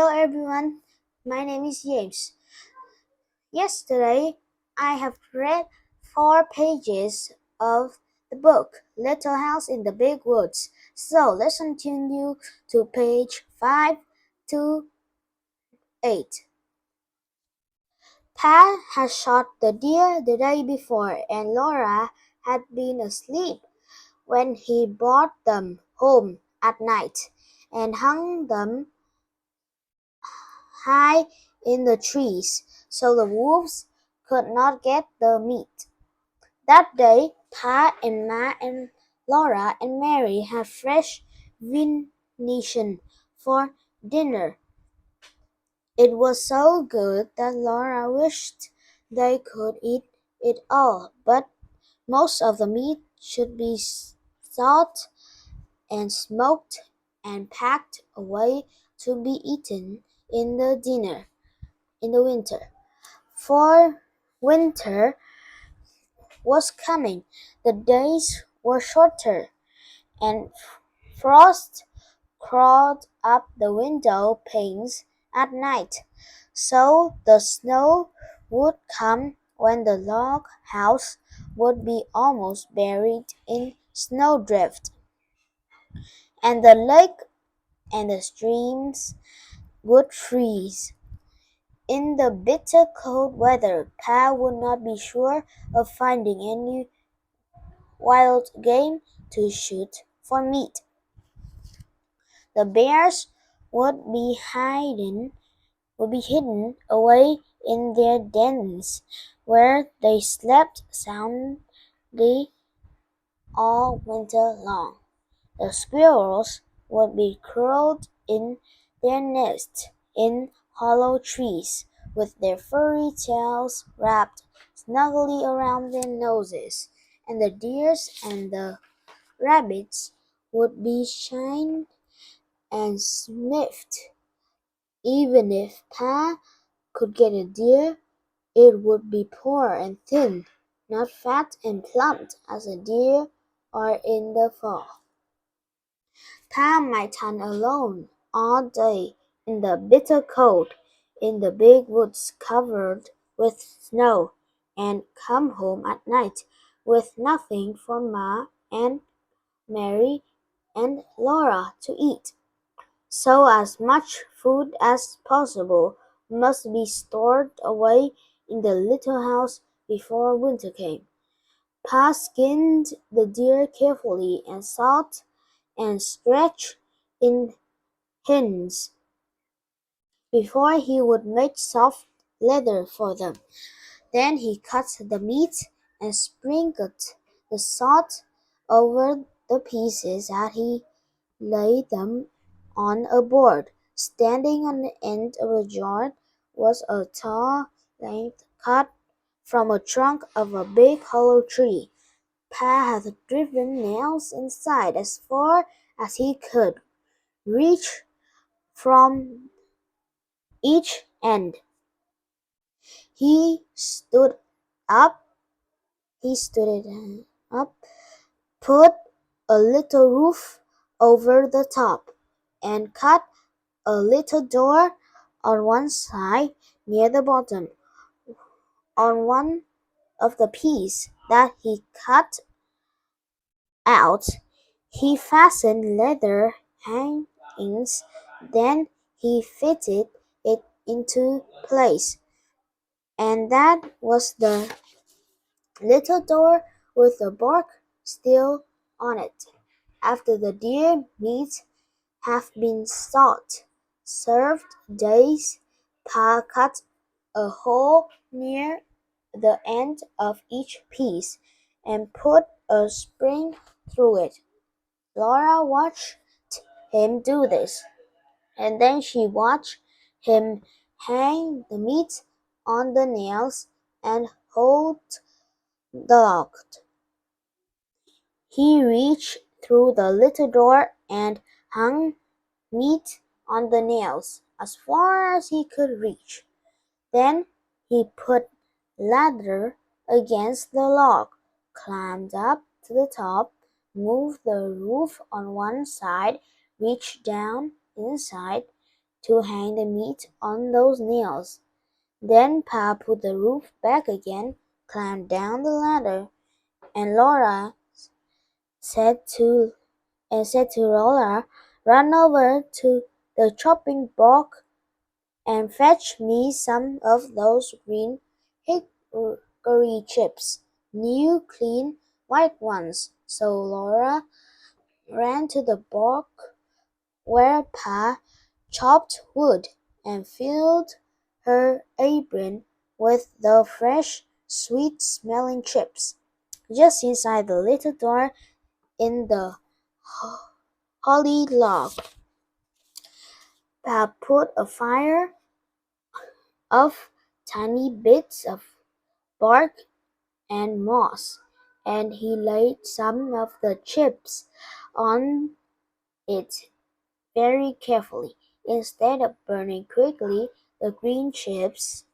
Hello everyone, my name is James. Yesterday, I have read 4 pages of the book Little House in the Big Woods. So let's continue to page 5 to 8. Pat had shot the deer the day before, and Laura had been asleep when he brought them home at night and hung them high in the trees so the wolves could not get the meat. That day, Pa and Ma and Laura and Mary had fresh venison for dinner. It was so good that Laura wished they could eat it all, but most of the meat should be salt and smoked and packed away to be eaten in the winter. For winter was coming, the days were shorter, and frost crawled up the window panes at night, so the snow would come when the log house would be almost buried in snowdrift, and the lake and the streams would freeze. In the bitter cold weather, Pa would not be sure of finding any wild game to shoot for meat. The bears would be hidden away in their dens, where they slept soundly all winter long. The squirrels would be curled in their nests in hollow trees, with their furry tails wrapped snugly around their noses, and the deers and the rabbits would be shined and sniffed. Even if Pa could get a deer, it would be poor and thin, not fat and plump as a deer are in the fall. Pa might hunt alone all day in the bitter cold in the big woods covered with snow, and come home at night with nothing for Ma and Mary and Laura to eat. So as much food as possible must be stored away in the little house before winter came. Pa skinned the deer carefully and salt and stretched in hens before he would make soft leather for them. Then he cut the meat and sprinkled the salt over the pieces as he laid them on a board. Standing on the end of the jar was a tall length cut from a trunk of a big hollow tree. Pa had driven nails inside as far as he could reach from each end. He stood up, he stood it up, put a little roof over the top, and cut a little door on one side near the bottom. On one of the pieces that he cut out, he fastened leather hangings. Then he fitted it into place, and that was the little door with the bark still on it. After the deer meat had been served days, Pa cut a hole near the end of each piece and put a spring through it. Laura watched him do this, and then she watched him hang the meat on the nails and hold the log. He reached through the little door and hung meat on the nails as far as he could reach. Then he put ladder against the log, climbed up to the top, moved the roof on one side, reached down inside, to hang the meat on those nails. Then Pa put the roof back again, climbed down the ladder, and Laura said to Lola, "Run over to the chopping block and fetch me some of those green hickory chips, new, clean, white ones." So Laura ran to the block where Pa chopped wood and filled her apron with the fresh, sweet-smelling chips. Just inside the little door in the holly log, Pa put a fire of tiny bits of bark and moss, and he laid some of the chips on it very carefully. Instead of burning quickly, the green chips